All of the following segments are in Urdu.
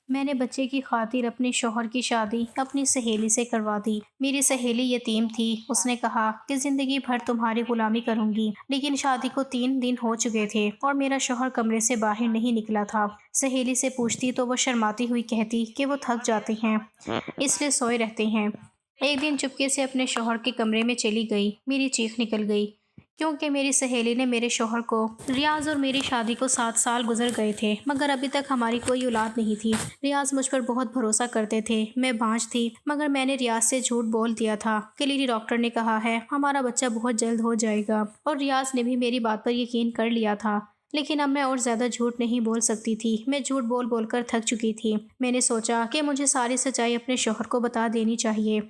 میں نے بچے کی خاطر اپنے شوہر کی شادی اپنی سہیلی سے کروا دی۔ میری سہیلی یتیم تھی۔ اس نے کہا کہ زندگی بھر تمہاری غلامی کروں گی، لیکن شادی کو 3 دن ہو چکے تھے اور میرا شوہر کمرے سے باہر نہیں نکلا تھا۔ سہیلی سے پوچھتی تو وہ شرماتی ہوئی کہتی کہ وہ تھک جاتے ہیں، اس لیے سوئے رہتے ہیں۔ ایک دن چپکے سے اپنے شوہر کے کمرے میں چلی گئی۔ میری چیخ نکل گئی کیونکہ میری سہیلی نے میرے شوہر کو ریاض اور میری شادی کو 7 سال گزر گئے تھے، مگر ابھی تک ہماری کوئی اولاد نہیں تھی۔ ریاض مجھ پر بہت بھروسہ کرتے تھے، میں بانجھ تھی، مگر میں نے ریاض سے جھوٹ بول دیا تھا۔ کلیری ڈاکٹر نے کہا ہے ہمارا بچہ بہت جلد ہو جائے گا، اور ریاض نے بھی میری بات پر یقین کر لیا تھا۔ لیکن اب میں اور زیادہ جھوٹ نہیں بول سکتی تھی۔ میں جھوٹ بول بول کر تھک چکی تھی۔ میں نے سوچا کہ مجھے ساری سچائی اپنے شوہر کو بتا دینی چاہیے۔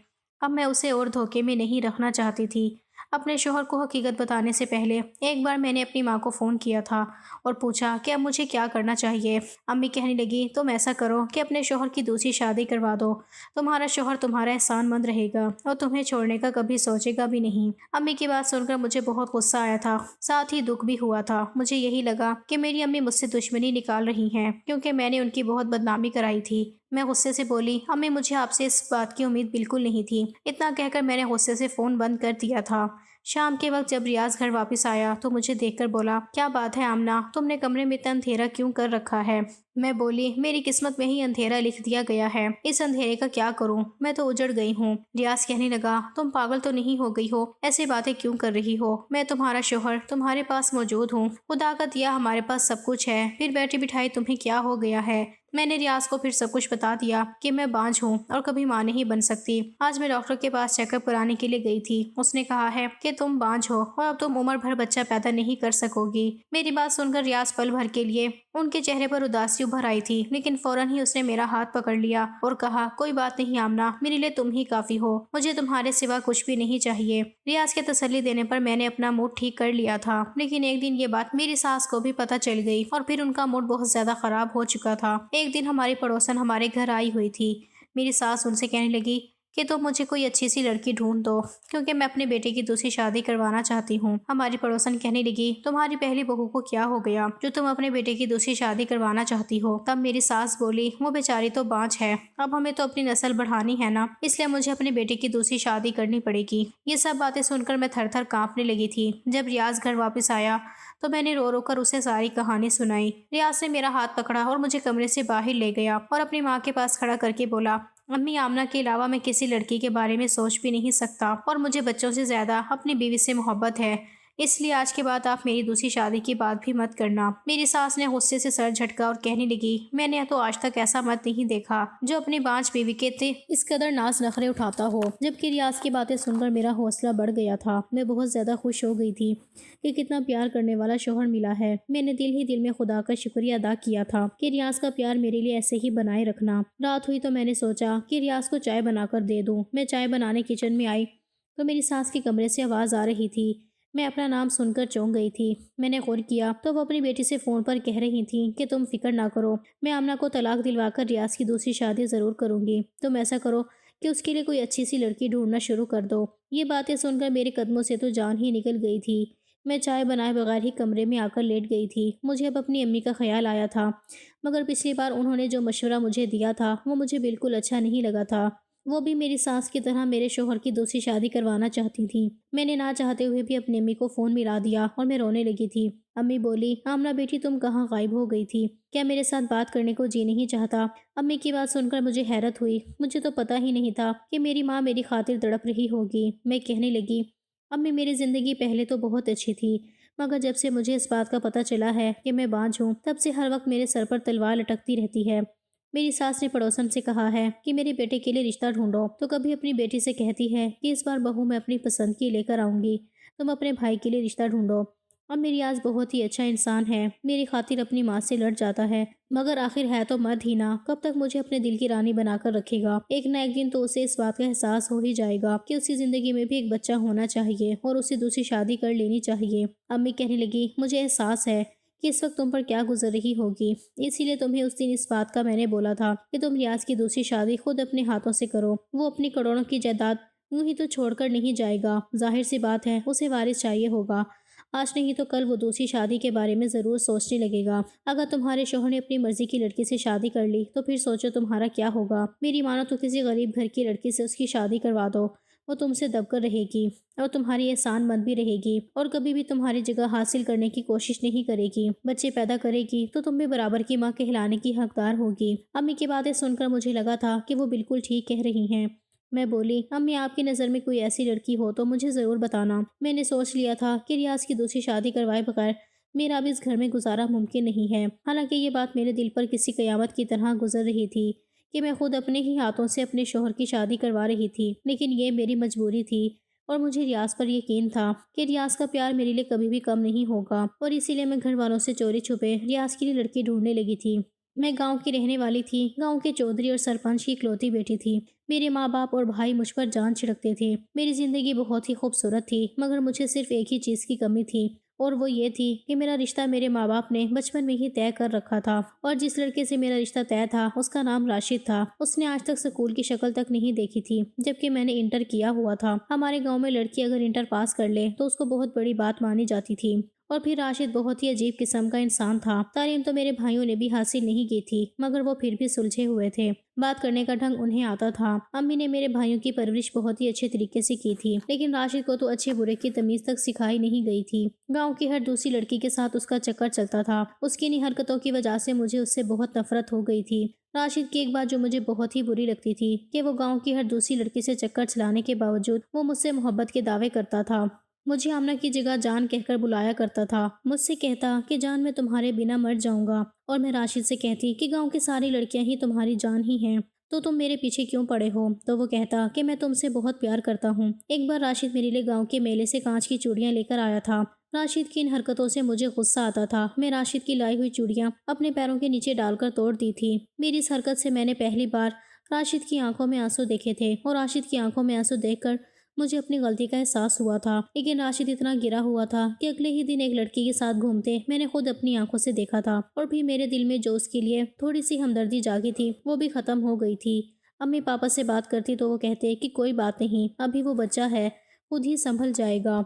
اب میں اسے اور دھوکے میں نہیں رکھنا چاہتی تھی۔ اپنے شوہر کو حقیقت بتانے سے پہلے ایک بار میں نے اپنی ماں کو فون کیا تھا اور پوچھا کہ اب مجھے کیا کرنا چاہیے۔ امی کہنے لگی تم ایسا کرو کہ اپنے شوہر کی دوسری شادی کروا دو، تمہارا شوہر تمہارا احسان مند رہے گا اور تمہیں چھوڑنے کا کبھی سوچے گا بھی نہیں۔ امی کی بات سن کر مجھے بہت غصہ آیا تھا، ساتھ ہی دکھ بھی ہوا تھا۔ مجھے یہی لگا کہ میری امی مجھ سے دشمنی نکال رہی ہیں کیونکہ میں نے ان کی بہت بدنامی کرائی تھی۔ میں غصے سے بولی امی مجھے آپ سے اس بات کی امید بالکل نہیں تھی۔ اتنا کہہ کر میں نے غصے سے فون بند کر دیا تھا۔ شام کے وقت جب ریاض گھر واپس آیا تو مجھے دیکھ کر بولا کیا بات ہے آمنہ، تم نے کمرے میں اتنا اندھیرا کیوں کر رکھا ہے؟ میں بولی میری قسمت میں ہی اندھیرا لکھ دیا گیا ہے، اس اندھیرے کا کیا کروں، میں تو اجڑ گئی ہوں۔ ریاض کہنے لگا تم پاگل تو نہیں ہو گئی ہو، ایسے باتیں کیوں کر رہی ہو؟ میں تمہارا شوہر تمہارے پاس موجود ہوں، خدا کا دیا ہمارے پاس سب کچھ ہے، پھر بیٹھی بٹھائی تمہیں کیا ہو گیا ہے؟ میں نے ریاض کو پھر سب کچھ بتا دیا کہ میں بانجھ ہوں اور کبھی ماں نہیں بن سکتی۔ آج میں ڈاکٹر کے پاس چیک اپ کرانے کے لیے گئی تھی۔ اس نے کہا ہے کہ تم بانجھ ہو اور اب تم عمر بھر بچہ پیدا نہیں کر سکو گی۔ میری بات سن کر ریاض پل بھر کے لیے ان کے چہرے پر اداسی ابھر آئی تھی، لیکن فوراً ہی اس نے میرا ہاتھ پکڑ لیا اور کہا کوئی بات نہیں آمنہ، میرے لیے تم ہی کافی ہو، مجھے تمہارے سوا کچھ بھی نہیں چاہیے۔ ریاض کے تسلی دینے پر میں نے اپنا موڈ ٹھیک کر لیا تھا، لیکن ایک دن یہ بات میری ساس کو بھی پتہ چل گئی اور پھر ان کا موڈ بہت زیادہ خراب ہو چکا تھا۔ ایک دن ہماری پڑوسن ہمارے گھر آئی ہوئی تھی۔ میری ساس ان سے کہنے لگی کہ تم مجھے کوئی اچھی سی لڑکی ڈھونڈ دو کیونکہ میں اپنے بیٹے کی دوسری شادی کروانا چاہتی ہوں۔ ہماری پڑوسن کہنے لگی تمہاری پہلی بہو کو کیا ہو گیا جو تم اپنے بیٹے کی دوسری شادی کروانا چاہتی ہو؟ تب میری ساس بولی وہ بیچاری تو بانجھ ہے، اب ہمیں تو اپنی نسل بڑھانی ہے نا، اس لیے مجھے اپنے بیٹے کی دوسری شادی کرنی پڑے گی۔ یہ سب باتیں سن کر میں تھر تھر کانپنے لگی تھی۔ جب ریاض گھر واپس آیا تو میں نے رو رو کر اسے ساری کہانی سنائی۔ ریاض نے میرا ہاتھ پکڑا اور مجھے کمرے سے باہر لے گیا اور اپنی ماں کے پاس کھڑا کر کے بولا امی آمنہ کے علاوہ میں کسی لڑکی کے بارے میں سوچ بھی نہیں سکتا اور مجھے بچوں سے زیادہ اپنی بیوی سے محبت ہے، اس لیے آج کے بعد آپ میری دوسری شادی کی بات بھی مت کرنا۔ میری ساس نے غصے سے سر جھٹکا اور کہنے لگی میں نے تو آج تک ایسا مرد نہیں دیکھا جو اپنی بانجھ بیوی کے تھے اس قدر ناز نخرے اٹھاتا ہو۔ جبکہ ریاض کی باتیں سن کر میرا حوصلہ بڑھ گیا تھا۔ میں بہت زیادہ خوش ہو گئی تھی کہ کتنا پیار کرنے والا شوہر ملا ہے۔ میں نے دل ہی دل میں خدا کا شکریہ ادا کیا تھا کہ ریاض کا پیار میرے لیے ایسے ہی بنائے رکھنا۔ رات ہوئی تو میں نے سوچا کہ ریاض کو چائے بنا کر دے دوں۔ میں چائے بنانے کچن میں آئی تو میری ساس کے کمرے سے آواز آ رہی تھی۔ میں اپنا نام سن کر چونک گئی تھی۔ میں نے غور کیا تو وہ اپنی بیٹی سے فون پر کہہ رہی تھیں کہ تم فکر نہ کرو، میں آمنہ کو طلاق دلوا کر ریاض کی دوسری شادی ضرور کروں گی، تم ایسا کرو کہ اس کے لیے کوئی اچھی سی لڑکی ڈھونڈنا شروع کر دو۔ یہ باتیں سن کر میرے قدموں سے تو جان ہی نکل گئی تھی۔ میں چائے بنائے بغیر ہی کمرے میں آ کر لیٹ گئی تھی۔ مجھے اب اپنی امی کا خیال آیا تھا، مگر پچھلی بار انہوں نے جو مشورہ مجھے دیا تھا وہ مجھے بالکل اچھا نہیں لگا تھا۔ وہ بھی میری ساس کی طرح میرے شوہر کی دوسری شادی کروانا چاہتی تھیں۔ میں نے نہ چاہتے ہوئے بھی اپنی امی کو فون ملا دیا اور میں رونے لگی تھی۔ امی بولی آمنہ بیٹی تم کہاں غائب ہو گئی تھی؟ کیا میرے ساتھ بات کرنے کو جی نہیں چاہتا؟ امی کی بات سن کر مجھے حیرت ہوئی۔ مجھے تو پتہ ہی نہیں تھا کہ میری ماں میری خاطر تڑپ رہی ہوگی۔ میں کہنے لگی امی میری زندگی پہلے تو بہت اچھی تھی، مگر جب سے مجھے اس بات کا پتہ چلا ہے کہ میں بانجھ ہوں تب سے ہر وقت میرے سر پر تلوار لٹکتی رہتی ہے۔ میری ساس نے پڑوسن سے کہا ہے کہ میرے بیٹے کے لیے رشتہ ڈھونڈو تو کبھی اپنی بیٹی سے کہتی ہے کہ اس بار بہو میں اپنی پسند کی لے کر آؤں گی، تم اپنے بھائی کے لیے رشتہ ڈھونڈو۔ اب میری آج بہت ہی اچھا انسان ہے، میری خاطر اپنی ماں سے لڑ جاتا ہے، مگر آخر ہے تو مرد ہی نا، کب تک مجھے اپنے دل کی رانی بنا کر رکھے گا؟ ایک نہ ایک دن تو اسے اس بات کا احساس ہو ہی جائے گا کہ اسی زندگی میں بھی ایک بچہ ہونا چاہیے اور اسے دوسری شادی کر لینی چاہیے۔ امی کہنے لگی مجھے احساس ہے کہ اس وقت تم پر کیا گزر رہی ہوگی، اسی لیے تمہیں اس دن اس بات کا میں نے بولا تھا کہ تم ریاض کی دوسری شادی خود اپنے ہاتھوں سے کرو۔ وہ اپنی کروڑوں کی جائیداد یوں ہی تو چھوڑ کر نہیں جائے گا، ظاہر سی بات ہے اسے وارث چاہیے ہوگا۔ آج نہیں تو کل وہ دوسری شادی کے بارے میں ضرور سوچنے لگے گا۔ اگر تمہارے شوہر نے اپنی مرضی کی لڑکی سے شادی کر لی تو پھر سوچو تمہارا کیا ہوگا۔ میری مانو تو کسی غریب گھر کی لڑکی سے اس کی شادی کروا دو، وہ تم سے دب کر رہے گی اور تمہاری احسان مند بھی رہے گی اور کبھی بھی تمہاری جگہ حاصل کرنے کی کوشش نہیں کرے گی۔ بچے پیدا کرے گی تو تم بھی برابر کی ماں کہلانے کی حقدار ہوگی۔ امی کی باتیں سن کر مجھے لگا تھا کہ وہ بالکل ٹھیک کہہ رہی ہیں۔ میں بولی، امی آپ کی نظر میں کوئی ایسی لڑکی ہو تو مجھے ضرور بتانا۔ میں نے سوچ لیا تھا کہ ریاض کی دوسری شادی کروائے بغیر میرا اب اس گھر میں گزارا ممکن نہیں ہے۔ حالانکہ یہ بات میرے دل پر کسی قیامت کی طرح گزر رہی تھی کہ میں خود اپنے ہی ہاتھوں سے اپنے شوہر کی شادی کروا رہی تھی، لیکن یہ میری مجبوری تھی اور مجھے ریاض پر یقین تھا کہ ریاض کا پیار میرے لیے کبھی بھی کم نہیں ہوگا، اور اسی لیے میں گھر والوں سے چوری چھپے ریاض کے لیے لڑکی ڈھونڈنے لگی تھی۔ میں گاؤں کی رہنے والی تھی، گاؤں کے چودھری اور سرپنچ کی اکلوتی بیٹی تھی۔ میرے ماں باپ اور بھائی مجھ پر جان چھڑکتے تھے۔ میری زندگی بہت ہی خوبصورت تھی، مگر مجھے صرف ایک ہی چیز کی کمی تھی، اور وہ یہ تھی کہ میرا رشتہ میرے ماں باپ نے بچپن میں ہی طے کر رکھا تھا، اور جس لڑکے سے میرا رشتہ طے تھا اس کا نام راشد تھا۔ اس نے آج تک سکول کی شکل تک نہیں دیکھی تھی، جبکہ میں نے انٹر کیا ہوا تھا۔ ہمارے گاؤں میں لڑکی اگر انٹر پاس کر لے تو اس کو بہت بڑی بات مانی جاتی تھی، اور پھر راشد بہت ہی عجیب قسم کا انسان تھا۔ تعلیم تو میرے بھائیوں نے بھی حاصل نہیں کی تھی، مگر وہ پھر بھی سلجھے ہوئے تھے۔ بات کرنے کا ڈھنگ انہیں آتا تھا۔ امی نے میرے بھائیوں کی پرورش بہت ہی اچھے طریقے سے کی تھی، لیکن راشد کو تو اچھے برے کی تمیز تک سکھائی نہیں گئی تھی۔ گاؤں کی ہر دوسری لڑکی کے ساتھ اس کا چکر چلتا تھا۔ اس کی انہی حرکتوں کی وجہ سے مجھے اس سے بہت نفرت ہو گئی تھی۔ راشد کی ایک بات جو مجھے بہت ہی بری لگتی تھی کہ وہ گاؤں کی ہر دوسری لڑکی سے چکر چلانے کے باوجود وہ مجھ سے محبت کے دعوے کرتا تھا۔ مجھے آمنہ کی جگہ جان کہہ کر بلایا کرتا تھا۔ مجھ سے کہتا کہ جان میں تمہارے بنا مر جاؤں گا، اور میں راشد سے کہتی کہ گاؤں کی ساری لڑکیاں ہی تمہاری جان ہی ہیں، تو تم میرے پیچھے کیوں پڑے ہو؟ تو وہ کہتا کہ میں تم سے بہت پیار کرتا ہوں۔ ایک بار راشد میرے لیے گاؤں کے میلے سے کانچ کی چوڑیاں لے کر آیا تھا۔ راشد کی ان حرکتوں سے مجھے غصہ آتا تھا۔ میں راشد کی لائی ہوئی چوڑیاں اپنے پیروں کے نیچے ڈال کر توڑ دی تھی۔ میری اس حرکت سے میں نے پہلی بار راشد کی آنکھوں میں آنسو دیکھے تھے، اور راشد کی آنکھوں میں آنسو دیکھ کر مجھے اپنی غلطی کا احساس ہوا تھا۔ لیکن راشد اتنا گرا ہوا تھا کہ اگلے ہی دن ایک لڑکی کے ساتھ گھومتے میں نے خود اپنی آنکھوں سے دیکھا تھا، اور بھی میرے دل میں جو اس کے لیے تھوڑی سی ہمدردی جاگی تھی وہ بھی ختم ہو گئی تھی۔ امی پاپا سے بات کرتی تو وہ کہتے کہ کوئی بات نہیں، ابھی وہ بچہ ہے، خود ہی سنبھل جائے گا۔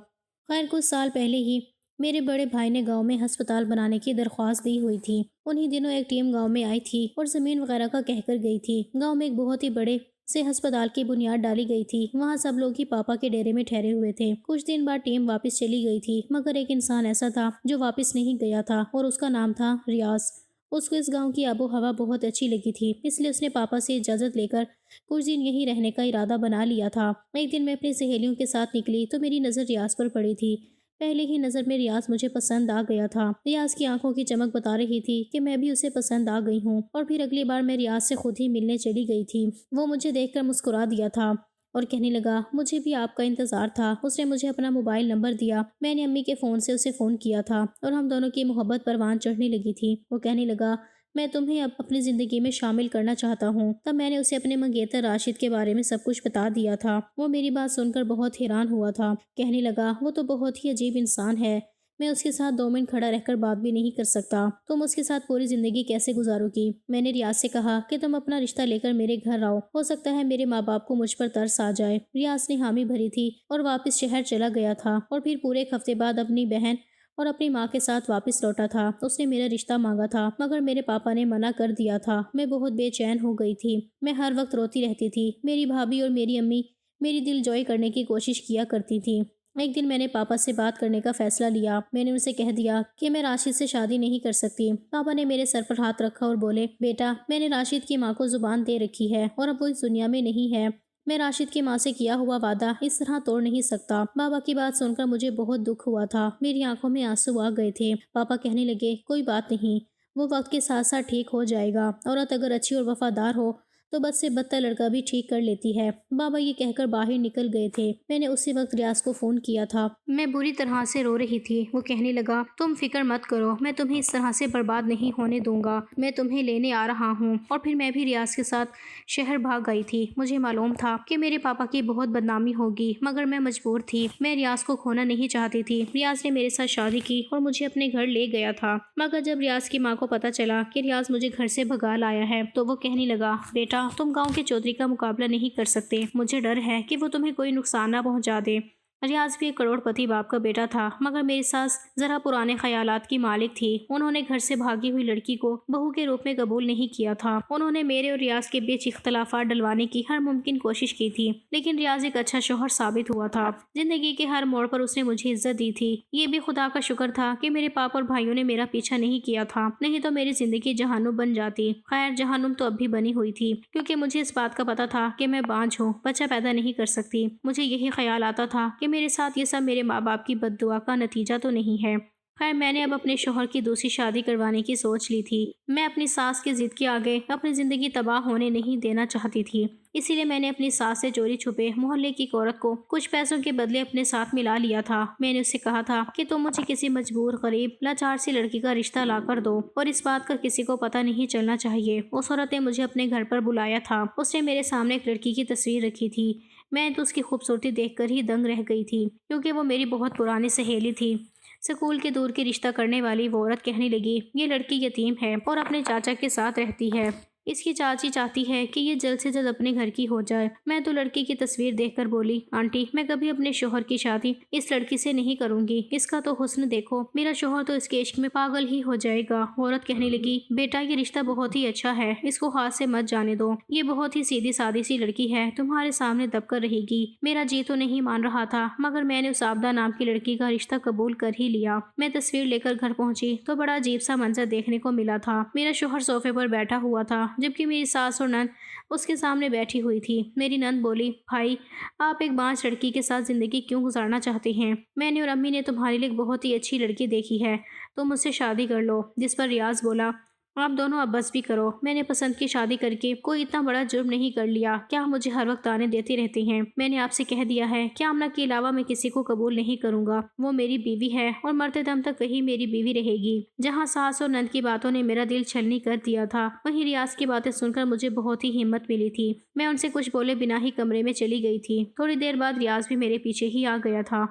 خیر کچھ سال پہلے ہی میرے بڑے بھائی نے گاؤں میں ہسپتال بنانے کی درخواست دی ہوئی تھی۔ انہی دنوں ایک ٹیم گاؤں میں آئی تھی اور زمین وغیرہ کا کہہ کر گئی تھی۔ گاؤں میں ایک بہت ہی بڑے سے ہسپتال کی بنیاد ڈالی گئی تھی۔ وہاں سب لوگ ہی پاپا کے ڈیرے میں ٹھہرے ہوئے تھے۔ کچھ دن بعد ٹیم واپس چلی گئی تھی، مگر ایک انسان ایسا تھا جو واپس نہیں گیا تھا، اور اس کا نام تھا ریاض۔ اس کو اس گاؤں کی آب و ہوا بہت اچھی لگی تھی، اس لیے اس نے پاپا سے اجازت لے کر کچھ دن یہیں رہنے کا ارادہ بنا لیا تھا۔ ایک دن میں اپنی سہیلیوں کے ساتھ نکلی تو میری نظر ریاض پر پڑی تھی۔ پہلے ہی نظر میں ریاض مجھے پسند آ گیا تھا۔ ریاض کی آنکھوں کی چمک بتا رہی تھی کہ میں بھی اسے پسند آ گئی ہوں، اور پھر اگلی بار میں ریاض سے خود ہی ملنے چلی گئی تھی۔ وہ مجھے دیکھ کر مسکرا دیا تھا اور کہنے لگا مجھے بھی آپ کا انتظار تھا۔ اس نے مجھے اپنا موبائل نمبر دیا۔ میں نے امی کے فون سے اسے فون کیا تھا اور ہم دونوں کی محبت پروان چڑھنے لگی تھی۔ وہ کہنے لگا میں تمہیں اب اپنی زندگی میں شامل کرنا چاہتا ہوں۔ تب میں نے اسے اپنے منگیتر راشد کے بارے میں سب کچھ بتا دیا تھا۔ وہ میری بات سن کر بہت حیران ہوا تھا۔ کہنے لگا وہ تو بہت ہی عجیب انسان ہے، میں اس کے ساتھ 2 منٹ کھڑا رہ کر بات بھی نہیں کر سکتا، تم اس کے ساتھ پوری زندگی کیسے گزارو گی؟ میں نے ریاض سے کہا کہ تم اپنا رشتہ لے کر میرے گھر آؤ، ہو سکتا ہے میرے ماں باپ کو مجھ پر ترس آ جائے۔ ریاض نے حامی بھری تھی اور واپس شہر چلا گیا تھا، اور پھر پورے ایک ہفتے بعد اپنی بہن اور اپنی ماں کے ساتھ واپس لوٹا تھا۔ اس نے میرا رشتہ مانگا تھا، مگر میرے پاپا نے منع کر دیا تھا۔ میں بہت بے چین ہو گئی تھی، میں ہر وقت روتی رہتی تھی۔ میری بھابھی اور میری امی میری دل جوئی کرنے کی کوشش کیا کرتی تھی۔ ایک دن میں نے پاپا سے بات کرنے کا فیصلہ لیا۔ میں نے ان سے کہہ دیا کہ میں راشد سے شادی نہیں کر سکتی۔ پاپا نے میرے سر پر ہاتھ رکھا اور بولے بیٹا میں نے راشد کی ماں کو زبان دے رکھی ہے، اور اب وہ اس دنیا میں نہیں ہے۔ میں راشد کی ماں سے کیا ہوا وعدہ اس طرح توڑ نہیں سکتا۔ بابا کی بات سن کر مجھے بہت دکھ ہوا تھا، میری آنکھوں میں آنسو آ گئے تھے۔ پاپا کہنے لگے کوئی بات نہیں، وہ وقت کے ساتھ ساتھ ٹھیک ہو جائے گا، عورت اگر اچھی اور وفادار ہو تو بد سے بدتر لڑکا بھی ٹھیک کر لیتی ہے۔ بابا یہ کہہ کر باہر نکل گئے تھے۔ میں نے اسی وقت ریاض کو فون کیا تھا۔ میں بری طرح سے رو رہی تھی۔ وہ کہنے لگا تم فکر مت کرو، میں تمہیں اس طرح سے برباد نہیں ہونے دوں گا، میں تمہیں لینے آ رہا ہوں۔ اور پھر میں بھی ریاض کے ساتھ شہر بھاگ گئی تھی۔ مجھے معلوم تھا کہ میرے پاپا کی بہت بدنامی ہوگی، مگر میں مجبور تھی، میں ریاض کو کھونا نہیں چاہتی تھی۔ ریاض نے میرے ساتھ شادی کی اور مجھے اپنے گھر لے گیا تھا، مگر جب ریاض کی ماں کو پتہ چلا کہ ریاض مجھے گھر سے بھگا لایا ہے تو وہ کہنے لگا بیٹا تم گاؤں کے چودھری کا مقابلہ نہیں کر سکتے، مجھے ڈر ہے کہ وہ تمہیں کوئی نقصان نہ پہنچا دے۔ ریاض بھی ایک کروڑپتی باپ کا بیٹا تھا، مگر میری ساس ذرا پرانے خیالات کی مالک تھی۔ انہوں نے گھر سے بھاگی ہوئی لڑکی کو بہو کے روپ میں قبول نہیں کیا تھا۔ انہوں نے میرے اور ریاض کے بیچ اختلافات ڈلوانے کی ہر ممکن کوشش کی تھی، لیکن ریاض ایک اچھا شوہر ثابت ہوا تھا۔ زندگی کے ہر موڑ پر اس نے مجھے عزت دی تھی۔ یہ بھی خدا کا شکر تھا کہ میرے پاپا اور بھائیوں نے میرا پیچھا نہیں کیا تھا، نہیں تو میری زندگی جہنم بن جاتی۔ خیر، جہنم تو اب بھی بنی ہوئی تھی، کیونکہ مجھے اس بات کا پتہ تھا کہ میں بانجھ ہوں، بچہ پیدا نہیں کر سکتی۔ مجھے یہی خیال آتا تھا کہ میرے ساتھ یہ سب میرے ماں باپ کی بد دعا کا نتیجہ تو نہیں ہے۔ خیر، میں نے اب اپنے شوہر کی دوسری شادی کروانے کی سوچ لی تھی۔ میں اپنی ساس کی ضد کے آگے اپنی زندگی تباہ ہونے نہیں دینا چاہتی تھی، اسی لیے میں نے اپنی ساس سے چوری چھپے محلے کی ایک عورت کو کچھ پیسوں کے بدلے اپنے ساتھ ملا لیا تھا۔ میں نے اسے کہا تھا کہ تم مجھے کسی مجبور، غریب، لاچار سی لڑکی کا رشتہ لا کر دو، اور اس بات کا کسی کو پتہ نہیں چلنا چاہیے۔ اس عورت نے مجھے اپنے گھر پر بلایا تھا۔ اس نے میرے سامنے ایک لڑکی کی تصویر رکھی تھی۔ میں تو اس کی خوبصورتی دیکھ کر ہی دنگ رہ گئی تھی، کیونکہ وہ میری بہت پرانی سہیلی تھی۔ سکول کے دور کی رشتہ کرنے والی وہ عورت کہنے لگی، یہ لڑکی یتیم ہے اور اپنے چاچا کے ساتھ رہتی ہے۔ اس کی چاچی چاہتی ہے کہ یہ جلد سے جلد اپنے گھر کی ہو جائے۔ میں تو لڑکی کی تصویر دیکھ کر بولی، آنٹی، میں کبھی اپنے شوہر کی شادی اس لڑکی سے نہیں کروں گی۔ اس کا تو حسن دیکھو، میرا شوہر تو اس کے عشق میں پاگل ہی ہو جائے گا۔ عورت کہنے لگی، بیٹا، یہ رشتہ بہت ہی اچھا ہے، اس کو ہاتھ سے مت جانے دو۔ یہ بہت ہی سیدھی سادی سی لڑکی ہے، تمہارے سامنے دب کر رہے گی۔ میرا جی تو نہیں مان رہا تھا، مگر میں نے اس آبدہ نام کی لڑکی کا رشتہ قبول کر ہی لیا۔ میں تصویر لے کر گھر پہنچی تو بڑا عجیب سا منظر دیکھنے کو ملا تھا۔ میرا شوہر صوفے پر بیٹھا ہوا تھا، جبکہ میری ساس اور نند اس کے سامنے بیٹھی ہوئی تھی۔ میری نند بولی، بھائی، آپ ایک بانجھ لڑکی کے ساتھ زندگی کیوں گزارنا چاہتے ہیں؟ میں نے اور امی نے تمہارے لیے ایک بہت ہی اچھی لڑکی دیکھی ہے، تم اس سے شادی کر لو۔ جس پر ریاض بولا، آپ دونوں اب بس بھی کرو، میں نے پسند کی شادی کر کے کوئی اتنا بڑا جرم نہیں کر لیا، کیا مجھے ہر وقت تانے دیتے رہتے ہیں؟ میں نے آپ سے کہہ دیا ہے کہ آمنہ کے علاوہ میں کسی کو قبول نہیں کروں گا۔ وہ میری بیوی ہے اور مرتے دم تک وہی میری بیوی رہے گی۔ جہاں ساس اور نند کی باتوں نے میرا دل چھلنی کر دیا تھا، وہیں ریاض کی باتیں سن کر مجھے بہت ہی ہمت ملی تھی۔ میں ان سے کچھ بولے بنا ہی کمرے میں چلی گئی تھی۔ تھوڑی دیر بعد ریاض بھی میرے پیچھے ہی آ گیا تھا۔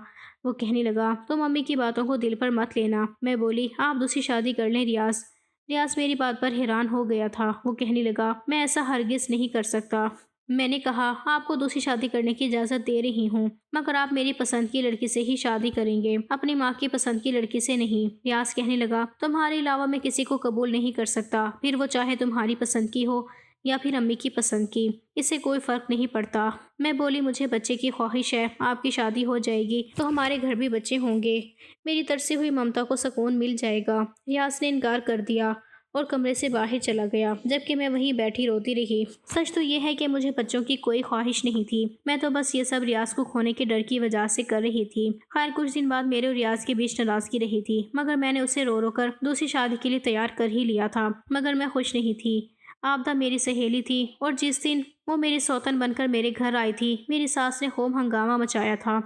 وہ کہنے لگا، تم امی کی باتوں کو دل پر مت لینا۔ میں بولی، آپ دوسری شادی کر لیں ریاض۔ ریاض میری بات پر حیران ہو گیا تھا۔ وہ کہنے لگا، میں ایسا ہرگز نہیں کر سکتا۔ میں نے کہا، آپ کو دوسری شادی کرنے کی اجازت دے رہی ہوں، مگر آپ میری پسند کی لڑکی سے ہی شادی کریں گے، اپنی ماں کی پسند کی لڑکی سے نہیں۔ ریاض کہنے لگا، تمہارے علاوہ میں کسی کو قبول نہیں کر سکتا، پھر وہ چاہے تمہاری پسند کی ہو یا پھر امی کی پسند کی، اس سے کوئی فرق نہیں پڑتا۔ میں بولی، مجھے بچے کی خواہش ہے، آپ کی شادی ہو جائے گی تو ہمارے گھر بھی بچے ہوں گے، میری ترسی ہوئی ممتا کو سکون مل جائے گا۔ ریاض نے انکار کر دیا اور کمرے سے باہر چلا گیا، جبکہ میں وہیں بیٹھی روتی رہی۔ سچ تو یہ ہے کہ مجھے بچوں کی کوئی خواہش نہیں تھی، میں تو بس یہ سب ریاض کو کھونے کے ڈر کی وجہ سے کر رہی تھی۔ خیر، کچھ دن بعد میرے اور ریاض کے بیچ ناراضگی رہی تھی، مگر میں نے اسے رو رو کر دوسری شادی کے لیے تیار کر ہی لیا تھا، مگر میں خوش نہیں تھی۔ آبدہ میری سہیلی تھی، اور جس دن وہ میری سوتن بن کر میرے گھر آئی تھی، میری ساس نے خوب ہنگامہ مچایا تھا۔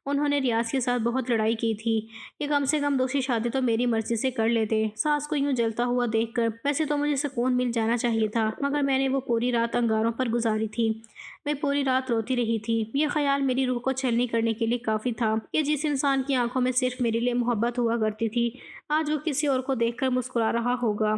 انہوں نے ریاض کے ساتھ بہت لڑائی کی تھی کہ کم سے کم دوسری شادی تو میری مرضی سے کر لیتے۔ ساس کو یوں جلتا ہوا دیکھ کر ویسے تو مجھے سکون مل جانا چاہیے تھا، مگر میں نے وہ پوری رات انگاروں پر گزاری تھی۔ میں پوری رات روتی رہی تھی۔ یہ خیال میری روح کو چھلنی کرنے کے لیے کافی تھا کہ جس انسان کی آنکھوں میں صرف میرے لیے محبت ہوا کرتی تھی، آج وہ کسی اور کو دیکھ کر مسکرا رہا ہوگا۔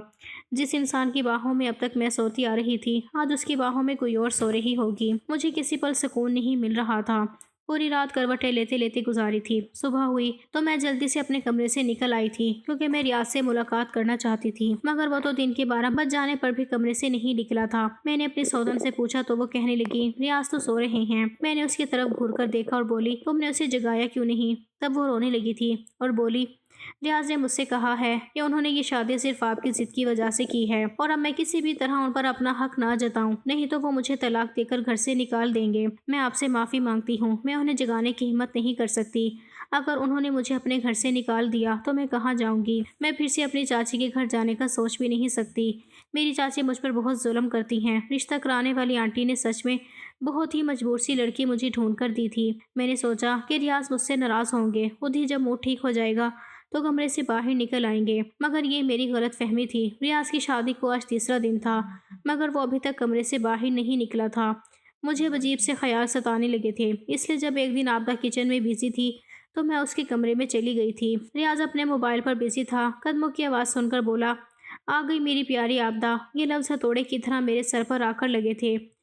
جس انسان کی باہوں میں اب تک میں سوتی آ رہی تھی، آج اس کی باہوں میں کوئی اور سو رہی ہوگی۔ مجھے کسی پل سکون نہیں مل رہا تھا۔ پوری رات کروٹیں لیتے لیتے گزاری تھی۔ صبح ہوئی تو میں جلدی سے اپنے کمرے سے نکل آئی تھی، کیونکہ میں ریاض سے ملاقات کرنا چاہتی تھی، مگر وہ تو دن کے 12 بج جانے پر بھی کمرے سے نہیں نکلا تھا۔ میں نے اپنی سوتن سے پوچھا تو وہ کہنے لگی، ریاض تو سو رہے ہیں۔ میں نے اس کی طرف گھور کر دیکھا اور بولی، تم نے اسے جگایا کیوں نہیں؟ تب وہ رونے لگی تھی اور بولی، ریاض نے مجھ سے کہا ہے کہ انہوں نے یہ شادی صرف آپ کی ضد کی وجہ سے کی ہے، اور اب میں کسی بھی طرح ان پر اپنا حق نہ جتاؤں، نہیں تو وہ مجھے طلاق دے کر گھر سے نکال دیں گے۔ میں آپ سے معافی مانگتی ہوں، میں انہیں جگانے کی ہمت نہیں کر سکتی۔ اگر انہوں نے مجھے اپنے گھر سے نکال دیا تو میں کہاں جاؤں گی؟ میں پھر سے اپنی چاچی کے گھر جانے کا سوچ بھی نہیں سکتی۔ میری چاچی مجھ پر بہت ظلم کرتی ہیں۔ رشتہ کرانے والی آنٹی نے سچ میں بہت ہی مجبور سی لڑکی مجھے ڈھونڈ کر دی تھی۔ میں نے سوچا کہ ریاض مجھ سے ناراض ہوں گے، خود ہی جب موڈ ٹھیک ہو جائے گا تو کمرے سے باہر نکل آئیں گے، مگر یہ میری غلط فہمی تھی۔ ریاض کی شادی کو آج تیسرا دن تھا، مگر وہ ابھی تک کمرے سے باہر نہیں نکلا تھا۔ مجھے عجیب سے خیال ستانے لگے تھے، اس لیے جب ایک دن آبدہ کچن میں بزی تھی تو میں اس کے کمرے میں چلی گئی تھی۔ ریاض اپنے موبائل پر بزی تھا۔ قدموں کی آواز سن کر بولا، آ گئی میری پیاری آبدہ۔ یہ لفظ ہتھوڑے کی طرح میرے سر پر آ کر لگے تھے۔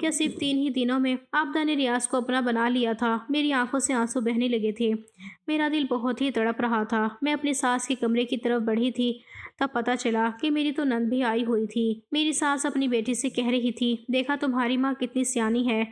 کیا صرف 3 ہی دنوں میں آبدہ نے ریاض کو اپنا بنا لیا تھا؟ میری آنکھوں سے آنسو بہنے لگے تھے۔ میرا دل بہت ہی تڑپ رہا تھا۔ میں اپنی ساس کے کمرے کی طرف بڑھی تھی، تب پتہ چلا کہ میری تو نند بھی آئی ہوئی تھی۔ میری ساس اپنی بیٹی سے کہہ رہی تھی، دیکھا تمہاری ماں کتنی سیانی ہے۔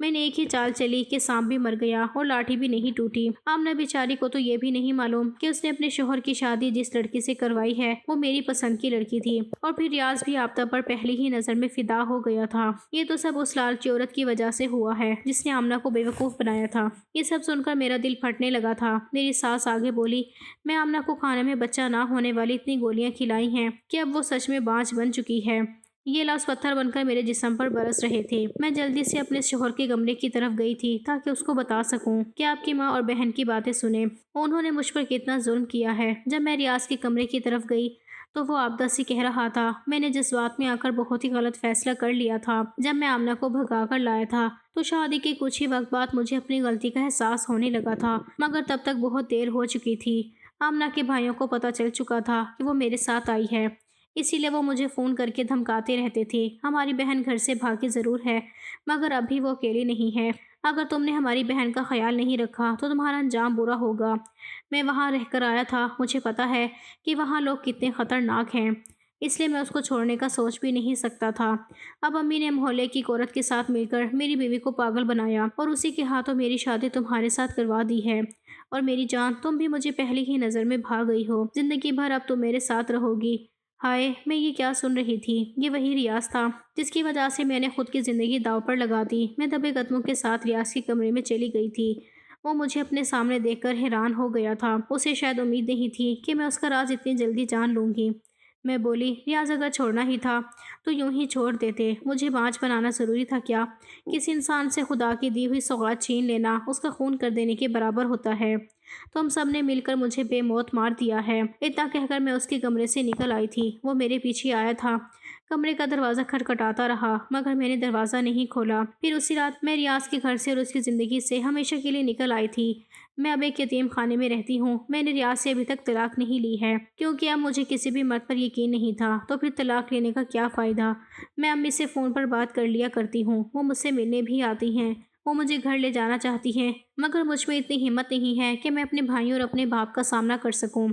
میں نے ایک ہی چال چلی کہ سانپ بھی مر گیا اور لاٹھی بھی نہیں ٹوٹی۔ آمنہ بیچاری کو تو یہ بھی نہیں معلوم کہ اس نے اپنے شوہر کی شادی جس لڑکی سے کروائی ہے وہ میری پسند کی لڑکی تھی، اور پھر ریاض بھی آبدہ پر پہلی ہی نظر میں فدا ہو گیا تھا۔ یہ تو سب اس لالچی عورت کی وجہ سے ہوا ہے جس نے آمنہ کو بیوقوف بنایا تھا۔ یہ سب سن کر میرا دل پھٹنے لگا تھا۔ میری ساس آگے بولی، میں آمنہ کو کھانے میں بچہ نہ ہونے والی اتنی گولیاں کھلائی ہیں کہ اب وہ سچ میں بانجھ بن چکی ہے۔ یہ لفظ پتھر بن کر میرے جسم پر برس رہے تھے۔ میں جلدی سے اپنے شوہر کے کمرے کی طرف گئی تھی تاکہ اس کو بتا سکوں کہ آپ کی ماں اور بہن کی باتیں سنیں، انہوں نے مجھ پر کتنا ظلم کیا ہے۔ جب میں ریاض کے کمرے کی طرف گئی تو وہ آبدہ سے کہہ رہا تھا، میں نے جذبات میں آ کر بہت ہی غلط فیصلہ کر لیا تھا۔ جب میں آمنہ کو بھگا کر لایا تھا تو شادی کے کچھ ہی وقت بعد مجھے اپنی غلطی کا احساس ہونے لگا تھا، مگر تب تک بہت دیر ہو چکی تھی۔ آمنہ کے بھائیوں کو پتہ چل چکا تھا کہ وہ میرے ساتھ آئی ہے، اسی لیے وہ مجھے فون کر کے دھمکاتے رہتے تھے۔ ہماری بہن گھر سے بھاگی ضرور ہے مگر اب بھی وہ اکیلی نہیں ہے۔ اگر تم نے ہماری بہن کا خیال نہیں رکھا تو تمہارا انجام برا ہوگا۔ میں وہاں رہ کر آیا تھا، مجھے پتا ہے کہ وہاں لوگ کتنے خطرناک ہیں، اس لیے میں اس کو چھوڑنے کا سوچ بھی نہیں سکتا تھا۔ اب امی نے محلے کی ایک عورت کے ساتھ مل کر میری بیوی کو پاگل بنایا اور اسی کے ہاتھوں میری شادی تمہارے ساتھ کروا دی ہے۔ اور میری جان، تم بھی مجھے پہلی ہی نظر میں بھا گئی ہو، زندگی بھر اب تم میرے ساتھ رہو گی۔ ہائے، میں یہ کیا سن رہی تھی؟ یہ وہی ریاض تھا جس کی وجہ سے میں نے خود کی زندگی داؤ پر لگا دی۔ میں دبے قدموں کے ساتھ ریاض کے کمرے میں چلی گئی تھی۔ وہ مجھے اپنے سامنے دیکھ کر حیران ہو گیا تھا۔ اسے شاید امید نہیں تھی کہ میں اس کا راز اتنی جلدی جان لوں گی۔ میں بولی، ریاض اگر چھوڑنا ہی تھا تو یوں ہی چھوڑ دیتے، مجھے بانجھ بنانا ضروری تھا کیا؟ کسی انسان سے خدا کی دی ہوئی سوغات چھین لینا اس کا خون کر دینے کے برابر ہوتا ہے۔ تم سب نے مل کر مجھے بے موت مار دیا ہے۔ اتنا کہہ کر میں اس کے کمرے سے نکل آئی تھی۔ وہ میرے پیچھے آیا تھا۔ کمرے کا دروازہ کھٹکھٹاتا رہا مگر میں نے دروازہ نہیں کھولا۔ پھر اسی رات میں ریاض کے گھر سے اور اس کی زندگی سے ہمیشہ کے لیے نکل آئی تھی۔ میں اب ایک یتیم خانے میں رہتی ہوں۔ میں نے ریاض سے ابھی تک طلاق نہیں لی ہے کیونکہ اب مجھے کسی بھی مرد پر یقین نہیں تھا، تو پھر طلاق لینے کا کیا فائدہ؟ میں امی سے فون پر بات کر لیا کرتی ہوں، وہ مجھ سے ملنے بھی آتی ہیں، وہ مجھے گھر لے جانا چاہتی ہیں، مگر مجھ میں اتنی ہمت نہیں ہے کہ میں اپنے بھائیوں اور اپنے باپ کا سامنا کر سکوں۔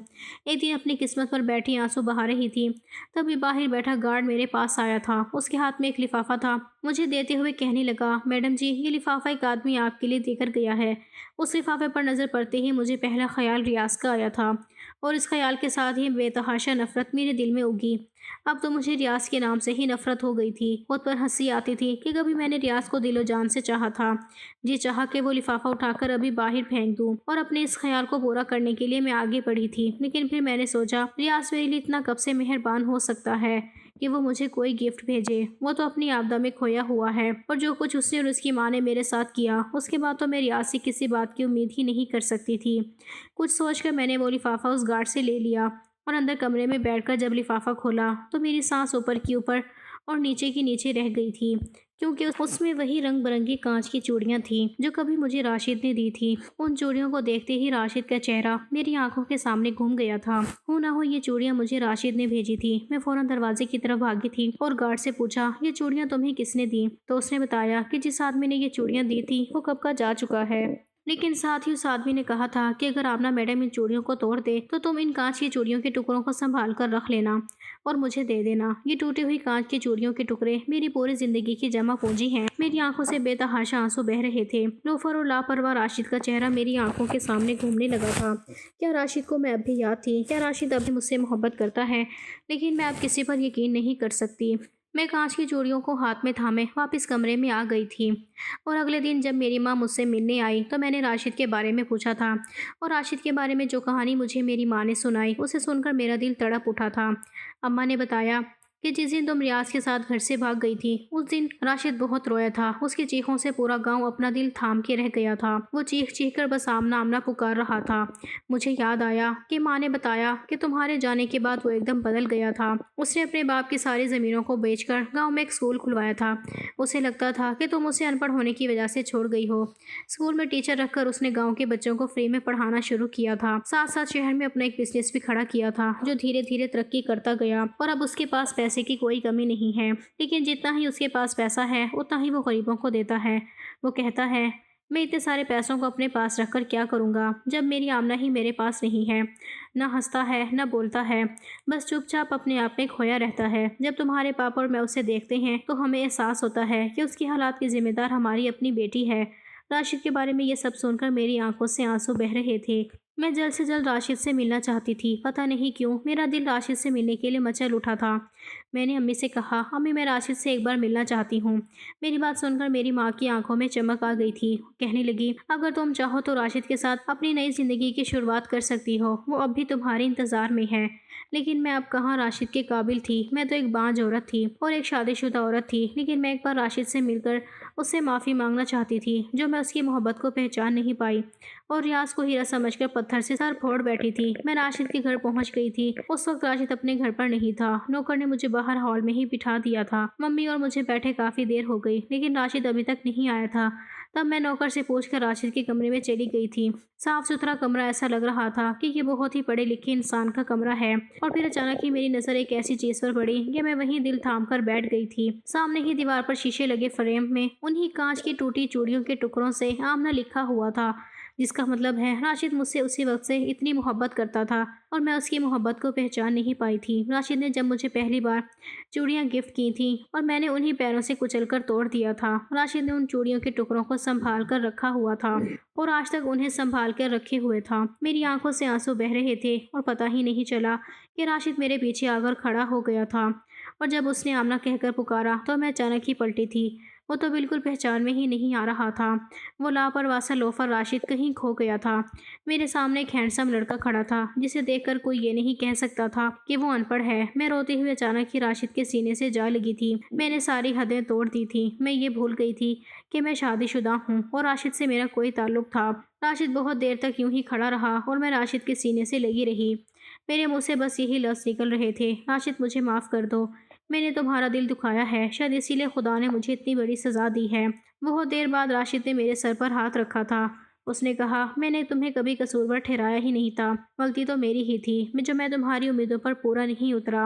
ایک دن اپنی قسمت پر بیٹھی آنسو بہا رہی تھی، تبھی باہر بیٹھا گارڈ میرے پاس آیا تھا۔ اس کے ہاتھ میں ایک لفافہ تھا۔ مجھے دیتے ہوئے کہنے لگا، میڈم جی، یہ لفافہ ایک آدمی آپ کے لیے دے کر گیا ہے۔ اس لفافے پر نظر پڑتے ہی مجھے پہلا خیال ریاض کا آیا تھا، اور اس خیال کے ساتھ ہی بے تحاشا نفرت میرے دل میں اگی۔ اب تو مجھے ریاض کے نام سے ہی نفرت ہو گئی تھی۔ خود پر ہنسی آتی تھی کہ کبھی میں نے ریاض کو دل و جان سے چاہا تھا۔ جی چاہا کہ وہ لفافہ اٹھا کر ابھی باہر پھینک دوں، اور اپنے اس خیال کو پورا کرنے کے لیے میں آگے بڑھی تھی، لیکن پھر میں نے سوچا، ریاض میرے لیے اتنا کب سے مہربان ہو سکتا ہے کہ وہ مجھے کوئی گفٹ بھیجے؟ وہ تو اپنی آبدہ میں کھویا ہوا ہے، اور جو کچھ اس نے اور اس کی ماں نے میرے ساتھ کیا، اس کے بعد تو میں ریاض سے کسی بات کی امید ہی نہیں کر سکتی تھی۔ کچھ سوچ کر میں نے وہ لفافہ اس گارڈ سے لے لیا اور اندر کمرے میں بیٹھ کر جب لفافہ کھولا تو میری سانس اوپر کی اوپر اور نیچے کی نیچے رہ گئی تھی، کیونکہ اس میں وہی رنگ برنگی کانچ کی چوڑیاں تھیں جو کبھی مجھے راشد نے دی تھی۔ ان چوڑیوں کو دیکھتے ہی راشد کا چہرہ میری آنکھوں کے سامنے گھوم گیا تھا۔ ہو نہ ہو یہ چوڑیاں مجھے راشد نے بھیجی تھی۔ میں فوراً دروازے کی طرف بھاگی تھی اور گارڈ سے پوچھا، یہ چوڑیاں تمہیں کس نے دی؟ تو اس نے بتایا کہ جس آدمی نے یہ چوڑیاں دی تھی وہ کب کا جا چکا ہے، لیکن ساتھ ہی اس آدمی نے کہا تھا کہ اگر آمنہ میڈم ان چوڑیوں کو توڑ دے تو تم ان کانچ کی چوڑیوں کے ٹکڑوں کو سنبھال کر رکھ لینا اور مجھے دے دینا۔ یہ ٹوٹی ہوئی کانچ کی چوڑیوں کے ٹکڑے میری پوری زندگی کی جمع پونجی ہیں۔ میری آنکھوں سے بے تحاشا آنسو بہہ رہے تھے۔ لوفر اور لاپرواہ راشد کا چہرہ میری آنکھوں کے سامنے گھومنے لگا تھا۔ کیا راشد کو میں اب بھی یاد تھی؟ کیا راشد اب بھی مجھ سے محبت کرتا ہے؟ لیکن میں اب کسی پر یقین نہیں کر سکتی۔ میں کانچ کی چوڑیوں کو ہاتھ میں تھامے واپس کمرے میں آ گئی تھی، اور اگلے دن جب میری ماں مجھ سے ملنے آئی تو میں نے راشد کے بارے میں پوچھا تھا، اور راشد کے بارے میں جو کہانی مجھے میری ماں نے سنائی اسے سن کر میرا دل تڑپ اٹھا تھا۔ اماں نے بتایا کہ جس دن تم ریاض کے ساتھ گھر سے بھاگ گئی تھی اس دن راشد بہت رویا تھا۔ اس کی چیخوں سے پورا گاؤں اپنا دل تھام کے رہ گیا تھا۔ وہ چیخ چیخ کر بس آمنہ آمنہ پکار رہا تھا۔ مجھے یاد آیا کہ ماں نے بتایا کہ تمہارے جانے کے بعد وہ ایک دم بدل گیا تھا۔ اس نے اپنے باپ کی ساری زمینوں کو بیچ کر گاؤں میں ایک اسکول کھلوایا تھا۔ اسے لگتا تھا کہ تم اسے ان پڑھ ہونے کی وجہ سے چھوڑ گئی ہو۔ اسکول میں ٹیچر رکھ کر اس نے گاؤں کے بچوں کو فری میں پڑھانا شروع کیا تھا۔ ساتھ ساتھ شہر میں اپنا ایک بزنس بھی کھڑا کیا تھا جو دھیرے دھیرے ترقی کرتا گیا، اور اب اس کے پاس پیسے پیسے کی کوئی کمی نہیں ہے، لیکن جتنا ہی اس کے پاس پیسہ ہے اتنا ہی وہ غریبوں کو دیتا ہے۔ وہ کہتا ہے میں اتنے سارے پیسوں کو اپنے پاس رکھ کر کیا کروں گا جب میری آمنہ ہی میرے پاس نہیں ہے۔ نہ ہنستا ہے نہ بولتا ہے، بس چپ چاپ اپنے آپ میں کھویا رہتا ہے۔ جب تمہارے پاپا اور میں اسے دیکھتے ہیں تو ہمیں احساس ہوتا ہے کہ اس کی حالات کی ذمہ دار ہماری اپنی بیٹی ہے۔ راشد کے بارے میں یہ سب سن کر میری آنکھوں سے آنسو بہہ رہے تھے۔ میں جلد سے جلد راشد سے ملنا چاہتی تھی، پتہ نہیں کیوں میرا دل راشد سے ملنے کے لیے مچل اٹھا تھا۔ میں نے امی سے کہا امی میں راشد سے ایک بار ملنا چاہتی ہوں۔ میری بات سن کر میری ماں کی آنکھوں میں چمک آ گئی تھی۔ کہنے لگی اگر تم چاہو تو راشد کے ساتھ اپنی نئی زندگی کی شروعات کر سکتی ہو، وہ اب بھی تمہارے انتظار میں ہے۔ لیکن میں اب کہاں راشد کے قابل تھی، میں تو ایک بانجھ عورت تھی اور ایک شادی شدہ عورت تھی۔ لیکن میں ایک بار راشد سے مل کر اس سے معافی مانگنا چاہتی تھی جو میں اس کی محبت کو پہچان نہیں پائی اور ریاض کو ہیرا سمجھ کر پتھر سے سر پھوڑ بیٹھی تھی۔ میں راشد کے گھر پہنچ گئی تھی۔ اس وقت راشد اپنے گھر پر نہیں تھا، نوکر نے مجھے باہر ہال میں ہی بٹھا دیا تھا۔ ممی اور مجھے بیٹھے کافی دیر ہو گئی لیکن راشد ابھی تک نہیں آیا تھا۔ تب میں نوکر سے پوچھ کر راشد کے کمرے میں چلی گئی تھی۔ صاف ستھرا کمرہ، ایسا لگ رہا تھا کہ یہ بہت ہی پڑھے لکھے انسان کا کمرہ ہے۔ اور پھر اچانک ہی میری نظر ایک ایسی چیز پر پڑی کہ میں وہیں دل تھام کر بیٹھ گئی تھی۔ سامنے ہی دیوار پر شیشے لگے فریم میں انہی کانچ کی ٹوٹی چوڑیوں کے ٹکڑوں سے آمنہ لکھا ہوا تھا، جس کا مطلب ہے راشد مجھ سے اسی وقت سے اتنی محبت کرتا تھا اور میں اس کی محبت کو پہچان نہیں پائی تھی۔ راشد نے جب مجھے پہلی بار چوڑیاں گفٹ کی تھیں اور میں نے انہی پیروں سے کچل کر توڑ دیا تھا، راشد نے ان چوڑیوں کے ٹکڑوں کو سنبھال کر رکھا ہوا تھا اور آج تک انہیں سنبھال کر رکھے ہوئے تھا۔ میری آنکھوں سے آنسو بہہ رہے تھے اور پتہ ہی نہیں چلا کہ راشد میرے پیچھے آ کر کھڑا ہو گیا تھا اور جب اس نے آمنہ کہہ کر پکارا تو میں اچانک ہی پلٹی تھی۔ وہ تو بالکل پہچان میں ہی نہیں آ رہا تھا۔ وہ لاپرواہ سا لوفر راشد کہیں کھو گیا تھا۔ میرے سامنے ایک ہینڈسم لڑکا کھڑا تھا جسے دیکھ کر کوئی یہ نہیں کہہ سکتا تھا کہ وہ ان پڑھ ہے۔ میں روتے ہوئے اچانک ہی راشد کے سینے سے جا لگی تھی۔ میں نے ساری حدیں توڑ دی تھی۔ میں یہ بھول گئی تھی کہ میں شادی شدہ ہوں اور راشد سے میرا کوئی تعلق تھا۔ راشد بہت دیر تک یوں ہی کھڑا رہا اور میں راشد کے سینے سے لگی رہی۔ میرے منہ سے بس یہی لفظ نکل رہے تھے راشد مجھے معاف کر دو، میں نے تمہارا دل دکھایا ہے، شاید اسی لیے خدا نے مجھے اتنی بڑی سزا دی ہے۔ بہت دیر بعد راشد نے میرے سر پر ہاتھ رکھا تھا۔ اس نے کہا میں نے تمہیں کبھی قصوروار ٹھہرایا ہی نہیں تھا، غلطی تو میری ہی تھی جو میں تمہاری امیدوں پر پورا نہیں اترا۔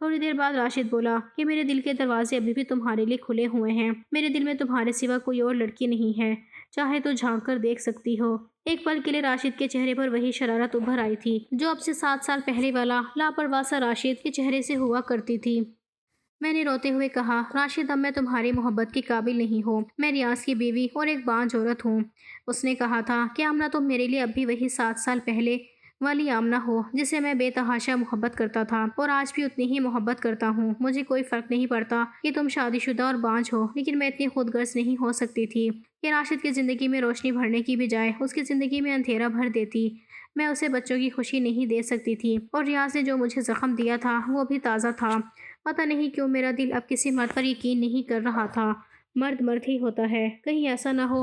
تھوڑی دیر بعد راشد بولا کہ میرے دل کے دروازے ابھی بھی تمہارے لیے کھلے ہوئے ہیں، میرے دل میں تمہارے سوا کوئی اور لڑکی نہیں ہے، چاہے تو جھانک کر دیکھ سکتی ہو۔ ایک پل کے لیے راشد کے چہرے پر وہی شرارت ابھر آئی تھی جو اب سے 7 سال پہلے والا لاپرواہ سا راشد کے چہرے سے ہوا کرتی تھی۔ میں نے روتے ہوئے کہا راشد اب میں تمہاری محبت کی قابل نہیں ہوں، میں ریاض کی بیوی اور ایک بانجھ عورت ہوں۔ اس نے کہا تھا کہ آمنہ تم میرے لیے اب بھی وہی 7 سال پہلے والی آمنہ ہو جسے میں بے تحاشا محبت کرتا تھا اور آج بھی اتنی ہی محبت کرتا ہوں۔ مجھے کوئی فرق نہیں پڑتا کہ تم شادی شدہ اور بانجھ ہو، لیکن میں اتنی خود غرض نہیں ہو سکتی تھی کہ راشد کی زندگی میں روشنی بھرنے کی بجائے اس کی زندگی میں اندھیرا بھر دیتی۔ میں اسے بچوں کی خوشی نہیں دے سکتی تھی اور ریاض نے جو مجھے زخم دیا تھا وہ بھی تازہ تھا۔ پتہ نہیں کیوں میرا دل اب کسی مرد پر یقین نہیں کر رہا تھا۔ مرد مرد ہی ہوتا ہے، کہیں ایسا نہ ہو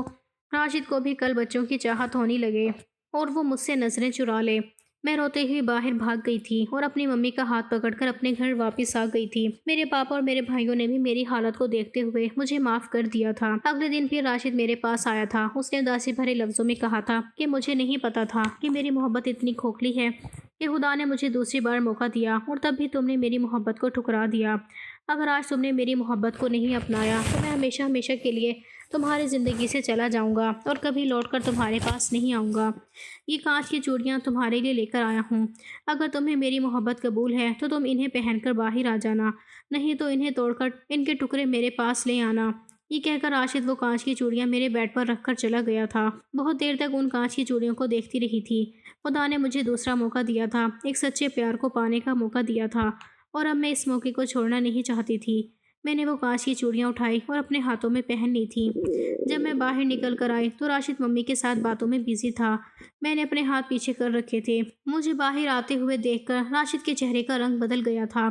راشد کو بھی کل بچوں کی چاہت ہونے لگے اور وہ مجھ سے نظریں چرا لے۔ میں روتے ہوئے باہر بھاگ گئی تھی اور اپنی ممی کا ہاتھ پکڑ کر اپنے گھر واپس آ گئی تھی۔ میرے پاپا اور میرے بھائیوں نے بھی میری حالت کو دیکھتے ہوئے مجھے معاف کر دیا تھا۔ اگلے دن پھر راشد میرے پاس آیا تھا۔ اس نے اداسی بھرے لفظوں میں کہا تھا کہ مجھے نہیں پتا تھا کہ میری محبت اتنی کھوکھلی ہے کہ خدا نے مجھے دوسری بار موقع دیا اور تب بھی تم نے میری محبت کو ٹھکرا دیا۔ اگر آج تم نے میری محبت کو نہیں اپنایا تو میں ہمیشہ ہمیشہ کے لیے تمہاری زندگی سے چلا جاؤں گا اور کبھی لوٹ کر تمہارے پاس نہیں آؤں گا۔ یہ کانچ کی چوڑیاں تمہارے لیے لے کر آیا ہوں، اگر تمہیں میری محبت قبول ہے تو تم انہیں پہن کر باہر آ جانا، نہیں تو انہیں توڑ کر ان کے ٹکڑے میرے پاس لے آنا۔ یہ کہہ کر راشد وہ کانچ کی چوڑیاں میرے بیڈ پر رکھ کر چلا گیا تھا۔ بہت دیر تک ان کانچ کی چوڑیوں کو دیکھتی رہی تھی۔ خدا نے مجھے دوسرا موقع دیا تھا، ایک سچے پیار کو پانے کا موقع دیا تھا اور اب میں اس موقع کو چھوڑنا نہیں چاہتی تھی۔ میں نے وہ کانچ کی چوڑیاں اٹھائی اور اپنے ہاتھوں میں پہن لی تھی۔ جب میں باہر نکل کر آئی تو راشد ممی کے ساتھ باتوں میں بزی تھا۔ میں نے اپنے ہاتھ پیچھے کر رکھے تھے۔ مجھے باہر آتے ہوئے دیکھ کر راشد کے چہرے کا رنگ بدل گیا تھا۔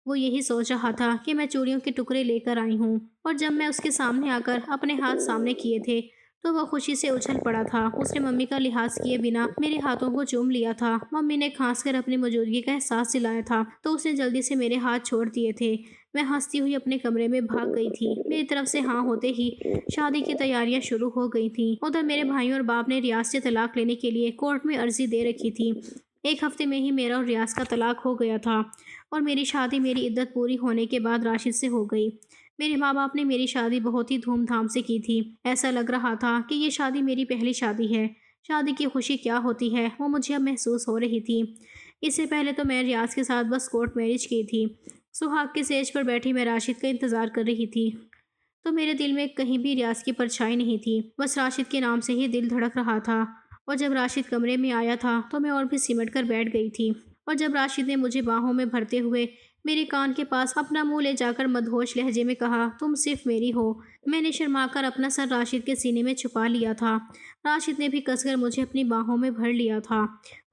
وہ یہی سوچ رہا تھا کہ میں چوڑیوں کے ٹکڑے لے کر آئی ہوں اور جب میں اس کے سامنے آ کر اپنے ہاتھ سامنے کیے تھے تو وہ خوشی سے اچھل پڑا تھا۔ اس نے ممی کا لحاظ کیے بنا میرے ہاتھوں کو چوم لیا تھا۔ ممی نے کھانس کر اپنی موجودگی کا احساس دلایا تھا تو اس نے جلدی سے میرے ہاتھ چھوڑ دیے تھے۔ میں ہنستی ہوئی اپنے کمرے میں بھاگ گئی تھی۔ میری طرف سے ہاں ہوتے ہی شادی کی تیاریاں شروع ہو گئی تھیں۔ ادھر میرے بھائیوں اور باپ نے ریاض سے طلاق لینے کے لیے کورٹ میں عرضی دے رکھی تھی۔ 1 ہفتے میں ہی میرا اور ریاض کا طلاق ہو گیا تھا اور میری شادی میری عدت پوری ہونے کے بعد راشد سے ہو گئی۔ میرے ماں باپ نے میری شادی بہت ہی دھوم دھام سے کی تھی۔ ایسا لگ رہا تھا کہ یہ شادی میری پہلی شادی ہے۔ شادی کی خوشی کیا ہوتی ہے وہ مجھے اب محسوس ہو رہی تھی۔ اس سے پہلے تو میں ریاض کے ساتھ بس کورٹ میرج کی تھی۔ سہاگ کے سیج پر بیٹھی میں راشد کا انتظار کر رہی تھی تو میرے دل میں کہیں بھی ریاض کی پرچھائی نہیں تھی، بس راشد کے نام سے ہی دل دھڑک رہا تھا۔ اور جب راشد کمرے میں آیا تھا تو میں اور بھی سمٹ کر بیٹھ گئی تھی، اور جب راشد نے مجھے باہوں میں بھرتے ہوئے میرے کان کے پاس اپنا منہ لے جا کر مدہوش لہجے میں کہا، تم صرف میری ہو، میں نے شرما کر اپنا سر راشد کے سینے میں چھپا لیا تھا۔ راشد نے بھی کس کر مجھے اپنی باہوں میں بھر لیا تھا۔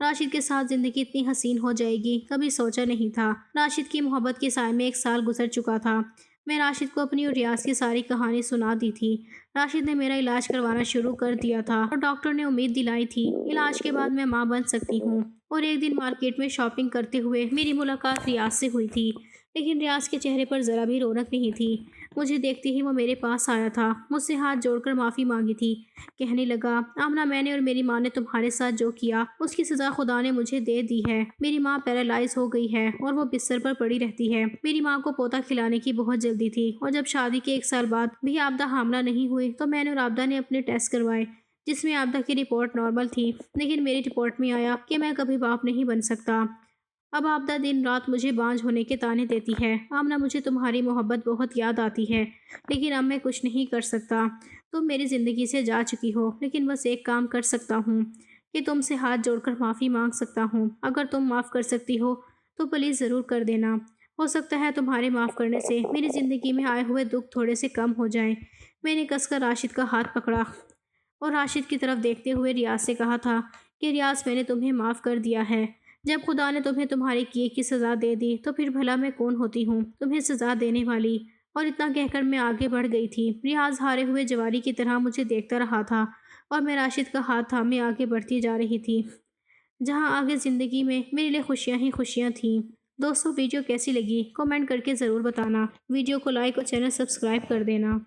راشد کے ساتھ زندگی اتنی حسین ہو جائے گی کبھی سوچا نہیں تھا۔ راشد کی محبت کے سائے میں 1 سال گزر چکا تھا۔ میں راشد کو اپنی اور ریاض کی ساری کہانی سنا دی تھی۔ راشد نے میرا علاج کروانا شروع کر دیا تھا اور ڈاکٹر نے امید دلائی تھی علاج کے بعد میں ماں بن سکتی ہوں۔ اور ایک دن مارکیٹ میں شاپنگ کرتے ہوئے میری ملاقات ریاض سے ہوئی تھی، لیکن ریاض کے چہرے پر ذرا بھی رونق نہیں تھی۔ مجھے دیکھتے ہی وہ میرے پاس آیا تھا، مجھ سے ہاتھ جوڑ کر معافی مانگی تھی۔ کہنے لگا، آمنہ، میں نے اور میری ماں نے تمہارے ساتھ جو کیا اس کی سزا خدا نے مجھے دے دی ہے۔ میری ماں پیرالائز ہو گئی ہے اور وہ بستر پر پڑی رہتی ہے۔ میری ماں کو پوتا کھلانے کی بہت جلدی تھی، اور جب شادی کے 1 سال بعد بھی عابدہ حاملہ نہیں ہوئی تو میں نے اور عابدہ نے اپنے ٹیسٹ کروائے، جس میں عابدہ کی رپورٹ نارمل تھی، لیکن میری رپورٹ میں آیا کہ میں کبھی باپ نہیں بن سکتا۔ اب عابدہ دن رات مجھے بانجھ ہونے کے طعنے دیتی ہے۔ آمنہ، مجھے تمہاری محبت بہت یاد آتی ہے، لیکن اب میں کچھ نہیں کر سکتا۔ تم میری زندگی سے جا چکی ہو، لیکن بس ایک کام کر سکتا ہوں کہ تم سے ہاتھ جوڑ کر معافی مانگ سکتا ہوں۔ اگر تم معاف کر سکتی ہو تو پلیز ضرور کر دینا۔ ہو سکتا ہے تمہارے معاف کرنے سے میری زندگی میں آئے ہوئے دکھ تھوڑے سے کم ہو جائیں۔ میں نے کس کر راشد کا ہاتھ پکڑا اور راشد کی طرف دیکھتے ہوئے ریاض سے کہا تھا کہ ریاض، میں نے تمہیں معاف کر دیا ہے۔ جب خدا نے تمہیں تمہارے کیے کی سزا دے دی تو پھر بھلا میں کون ہوتی ہوں تمہیں سزا دینے والی؟ اور اتنا کہہ کر میں آگے بڑھ گئی تھی۔ ریاض ہارے ہوئے جواری کی طرح مجھے دیکھتا رہا تھا اور میں راشد کا ہاتھ تھامے آگے بڑھتی جا رہی تھی، جہاں آگے زندگی میں میرے لیے خوشیاں ہی خوشیاں تھیں۔ دوستو، ویڈیو کیسی لگی کمنٹ کر کے ضرور بتانا۔ ویڈیو کو لائک اور چینل سبسکرائب کر دینا۔